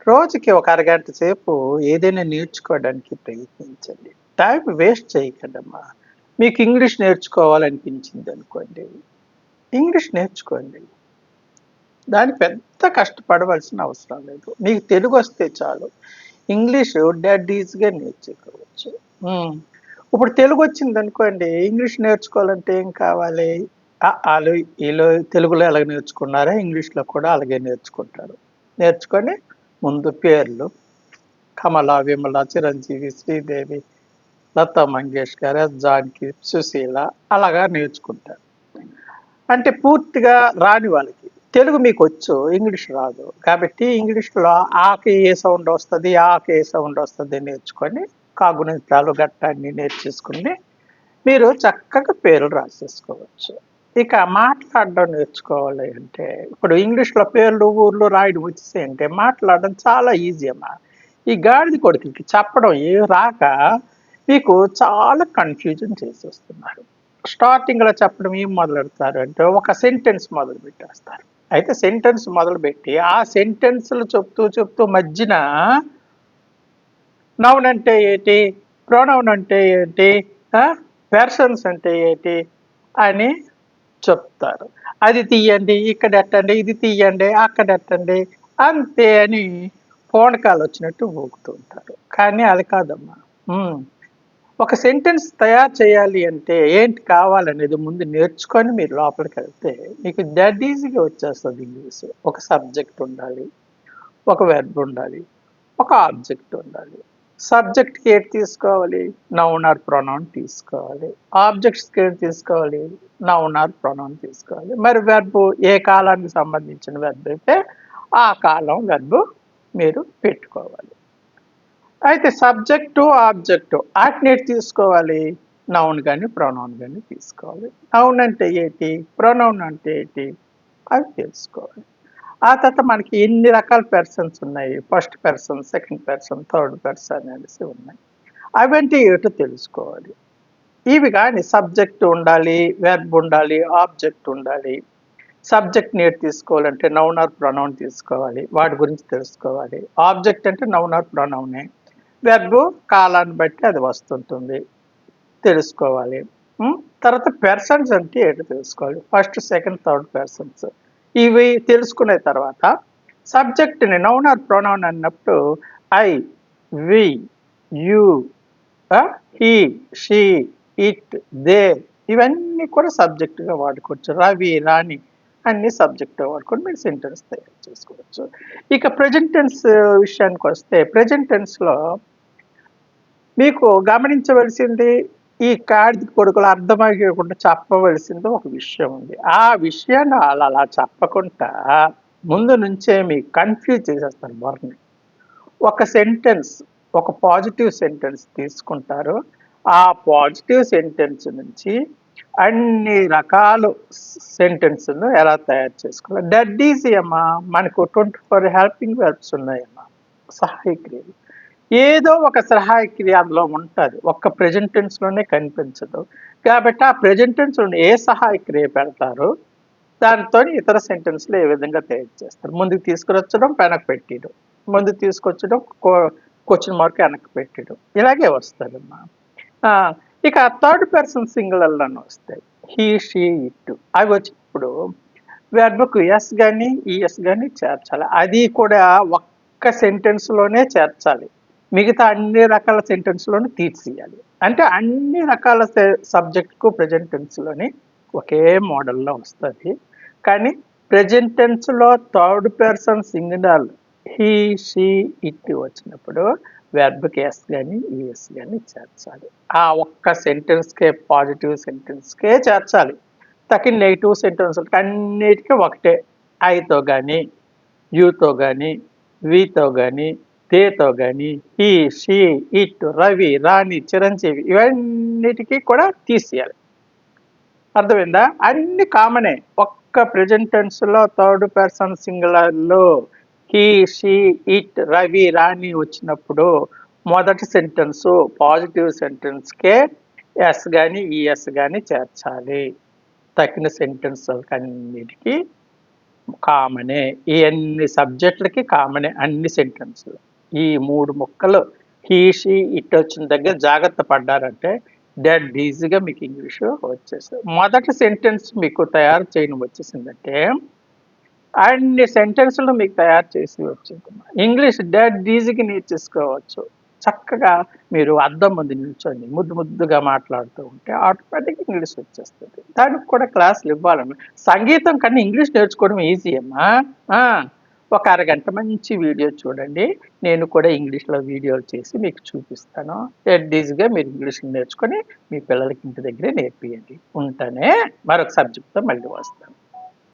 రోజుకి ఒక అరగంట సేపు ఏదైనా నేర్చుకోవడానికి ప్రయత్నించండి. టైం వేస్ట్ చేయకండమ్మా. మీకు ఇంగ్లీష్ నేర్చుకోవాలనిపించిందనుకోండి, ఇంగ్లీష్ నేర్చుకోండి. దానికి పెద్ద కష్టపడవలసిన అవసరం లేదు. మీకు తెలుగొస్తే చాలు. ఇంగ్లీషు డెడ్ ఈజీగా నేర్చుకోవచ్చు. హ్మ్. ఇప్పుడు తెలుగొచ్చిందనుకోండి, ఇంగ్లీష్ నేర్చుకోవాలంటే ఏం కావాలి? ఆలు, ఈలు తెలుగులో ఎలాగ నేర్చుకున్నారో ఇంగ్లీష్‌లో కూడా అలాగే నేర్చుకుంటారు. నేర్చుకొని ముందు పేర్లు కమల, విమల, చిరంజీవి, శ్రీదేవి, లతా మంగేష్కర్, ఎస్ జానకి, సుశీల అలాగా నేర్చుకుంటారు. అంటే పూర్తిగా రాని వాళ్ళకి. తెలుగు మీకొచ్చు, ఇంగ్లీష్ రాదు. కాబట్టి ఇంగ్లీష్‌లో ఆకి ఏ సౌండ్ వస్తది, ఆకి ఏ సౌండ్ వస్తది నేర్చుకొని, కాగుణితాలు గట్టా అన్నీ నేర్చేసుకొని, మీరు చక్కగా పేర్లు రాసేసుకోవచ్చు. ఇక మాట్లాడడం నేర్చుకోవాలి అంటే, ఇప్పుడు ఇంగ్లీష్‌లో పేర్లు, ఊర్లు రాయడం వచ్చేసాయంటే మాట్లాడడం చాలా ఈజీ అమ్మా. ఈ గాడిద కొడుకులకి చెప్పడం ఏం రాక మీకు చాలా కన్‌ఫ్యూజన్ చేసేస్తున్నారు. స్టార్టింగ్‌లో చెప్పడం ఏం మొదలెడతారు అంటే, ఒక సెంటెన్స్ మొదలుపెట్టేస్తారు. అయితే సెంటెన్స్ మొదలుపెట్టి, ఆ సెంటెన్స్‌లు చెప్తూ మధ్యన నౌన్ అంటే ఏటి? ప్రొనౌన్ అంటే ఏంటి? పర్సన్స్ అంటే ఏంటి? అని చెప్తారు. అది తీయండి, ఇక్కడెట్టండి, ఇది తీయండి, అక్కడెట్టండి, అంతే అని పూనకాలొచ్చినట్టు ఊగుతూ ఉంటారు. కానీ అది కాదమ్మా. హ్మ్. ఒక సెంటెన్స్ తయారు చేయాలి అంటే ఏంటి కావాలనేది ముందు నేర్చుకొని మీరు లోపలికెళ్తే మీకు డెడ్ ఈజీగా వచ్చేస్తది ఇంగ్లీషు. ఒక సబ్జెక్ట్ ఉండాలి, ఒక వెర్బ్ ఉండాలి, ఒక ఆబ్జెక్ట్ ఉండాలి. సబ్జెక్ట్‌కి ఏది తీసుకోవాలి? నౌన్ ఆర్ ప్రొనౌన్ తీసుకోవాలి. ఆబ్జెక్ట్స్‌కి ఏది తీసుకోవాలి? నౌన్ ఆర్ ప్రొనౌన్ తీసుకోవాలి. మరి వెర్బ్ ఏ కాలానికి సంబంధించిన వెర్బ్ అయితే ఆ కాలం వెర్బ్ మీరు పెట్టుకోవాలి. అయితే సబ్జెక్టు, ఆబ్జెక్టు ఆటినేటి తీసుకోవాలి? నౌన్ గాని, ప్రొనౌన్ గాని తీసుకోవాలి. నౌన్ అంటే ఏటి? ప్రొనౌన్ అంటే ఏటి? అది తెలుసుకోవాలి. ఆ తర్వాత మనకి ఎన్ని రకాల పర్సన్స్ ఉన్నాయి. First person, second person, third person అనేసి ఉన్నాయి. అవంటే ఏటో తెలుసుకోవాలి. ఇవి గాని సబ్జెక్ట్ ఉండాలి, వెర్బ్ ఉండాలి, ఆబ్జెక్ట్ ఉండాలి. సబ్జెక్ట్‌ని ఏటి తీసుకోవాలంటే నౌన్ ఆర్ ప్రొనౌన్ తీసుకోవాలి. వాటి గురించి తెలుసుకోవాలి. ఆబ్జెక్ట్ అంటే నౌన్ ఆర్ ప్రొనౌనే. వెర్బ్ కాలాన్ని బట్టి అది వస్తుంటుంది. తెలుసుకోవాలి. హ్మ్. తర్వాత పర్సన్స్ అంటే ఏంటో తెలుసుకోవాలి. First, second, third persons. ఇవి తెలుసుకున్న తర్వాత సబ్జెక్ట్‌ని నౌన్ ఆర్ ప్రొనౌన్ అన్నప్పుడు I, we, you, he, she, it, they ఇవన్నీ కూడా సబ్జెక్ట్‌గా వాడుకోవచ్చు. రవి, రాణి అన్నీ సబ్జెక్ట్‌గా వాడుకొని మీరు సెంటెన్స్ తయారు చేసుకోవచ్చు. ఇక ప్రెజెంట్ టెన్స్ విషయానికొస్తే ప్రెజెంట్ టెన్స్‌లో మీకు గమనించవలసింది ఈ గాడిద కొడుకులు అర్థమయ్యేకుండా చెప్పవలసింది ఒక విషయం ఉంది. ఆ విషయాన్ని అలా చెప్పకుండా ముందు నుంచే మీకు కన్‌ఫ్యూజ్ చేసేస్తారు బుర్రని. ఒక సెంటెన్స్, ఒక పాజిటివ్ సెంటెన్స్ తీసుకుంటారు. ఆ పాజిటివ్ సెంటెన్స్ నుంచి అన్ని రకాలు సెంటెన్స్‌ను ఎలా తయారు చేసుకోవాలి. దట్ ఈజీ అమ్మా. మనకు 24 హెల్పింగ్ వెర్బ్స్ ఉన్నాయమ్మా. సహాయ క్రియలు. ఏదో ఒక సహాయ క్రియ అందులో ఉంటది. ఒక్క ప్రెజెంట్ టెన్స్‌లోనే కనిపించదు. కాబట్టి ఆ ప్రెజెంట్ టెన్స్‌లోని ఏ సహాయ క్రియ పెడతారో దానితోని ఇతర సెంటెన్స్‌లు ఏ విధంగా తయారు చేస్తారు. ముందుకు తీసుకొనొచ్చడం, వెనక్కి పెట్టీయడం. ముందుకు తీసుకొచ్చడం, క్వెషన్ మార్క్ వెనక్కి పెట్టీయడం. ఇలాగే వస్తదమ్మా. ఆ! ఇక థర్డ్ పర్సన్ సింగులర్‌లోనే వస్తాయి. హి, షీ, ఇట్ అవి వచ్చినప్పుడు వెర్బ్‌కు ఎస్ గాని, ఈఎస్ గాని చేర్చాలి. అది కూడా ఒక్క సెంటెన్స్‌లోనే చేర్చాలి. మిగతా అన్ని రకాల సెంటెన్స్‌లోను తీసేయాలి. అంటే అన్ని రకాల సబ్జెక్ట్‌కు ప్రెజెంట్ టెన్స్‌లోని ఒకే మోడల్‌లో వస్తది. కానీ ప్రెజెంట్ టెన్స్‌లో third person singular he, she, it వచ్చినప్పుడు వెర్బ్‌కి ఎస్ గాని, ఈఎస్ గాని చేర్చాలి. ఆ ఒక్క సెంటెన్స్‌కే పాజిటివ్ సెంటెన్స్‌కే చేర్చాలి. తక్కిన నెగెటివ్ సెంటెన్స్‌లకి అన్నిటికి ఒకటే. ఐతో గాని, యూతో గాని, వీతో గాని, తేతో గాని, he, she, it, Ravi, Rani, Chiranjeevi ఇవన్నిటికి కూడా తీసేయాలి. అర్థమైందా? అన్ని కామనే. ఒక్క ప్రెజెంట్ టెన్స్‌లో థర్డ్ పర్సన్ సింగులర్‌లో he, she, it, Ravi, Rani వచ్చినప్పుడు మొదటి సెంటెన్సు పాజిటివ్ సెంటెన్స్‌కే ఎస్ గాని, ఈఎస్ గాని చేర్చాలి. తక్కిన సెంటెన్స్‌లకన్నిటికి కామనే. ఈ అన్ని సబ్జెక్టులకి కామనే అన్ని సెంటెన్స్‌లు. ఈ 3 ముక్కలు హి, షి, ఇట్ వచ్చిన దగ్గర జాగ్రత్త పడ్డారంటే డెడ్ ఈజీగా మీకు ఇంగ్లీషు వచ్చేస్తది. మొదటి సెంటెన్స్ మీకు తయారు చేయడం వచ్చేసిందంటే అన్ని సెంటెన్స్‌లు మీకు తయారు చేసి వచ్చిందమ్మా. ఇంగ్లీష్ డెడ్ ఈజీగా నేర్చేసుకోవచ్చు. చక్కగా మీరు అద్దం ముందు నిల్చొని ముద్దు ముద్దుగా మాట్లాడుతూ ఉంటే ఆటోమేటిక్‌గా ఇంగ్లీష్ వచ్చేస్తది. దానికి కూడా క్లాసులు ఇవ్వాలమ్మా. సంగీతం కన్నా ఇంగ్లీష్ నేర్చుకోవడం ఈజీ అమ్మా. ఆ! ఒక అరగంట మంచి వీడియో చూడండి. నేను కూడా ఇంగ్లీష్‌లో వీడియోలు చేసి మీకు చూపిస్తాను. డెడ్ ఈజీగా మీరు ఇంగ్లీష్ నేర్చుకొని మీ పిల్లలకి ఇంటి దగ్గరే నేర్పియండి. ఉంటానే. మరొక సబ్జెక్ట్‌తో మళ్ళీ వస్తాను.